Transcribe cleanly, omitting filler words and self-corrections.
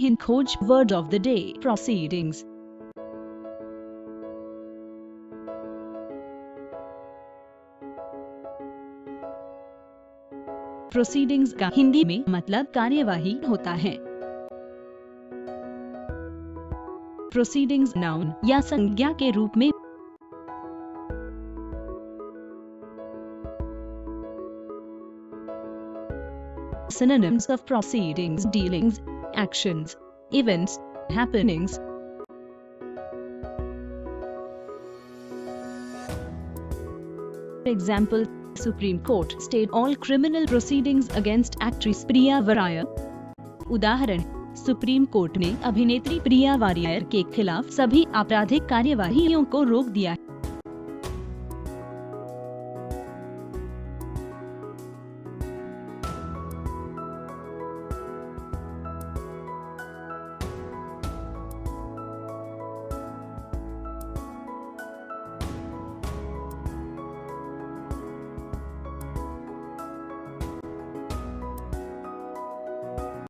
HinKhoj word of the day, proceedings. Proceedings का हिंदी में मतलब कार्यवाही होता है। प्रोसीडिंग्स नाउन या संज्ञा के रूप में synonyms of proceedings, dealings, actions, events, happenings. Example, Supreme Court stayed all criminal proceedings against actress Priya Varier. उदाहरण, सुप्रीम कोर्ट ने अभिनेत्री प्रिया वारियर के खिलाफ सभी आपराधिक कार्यवाहियों को रोक दिया।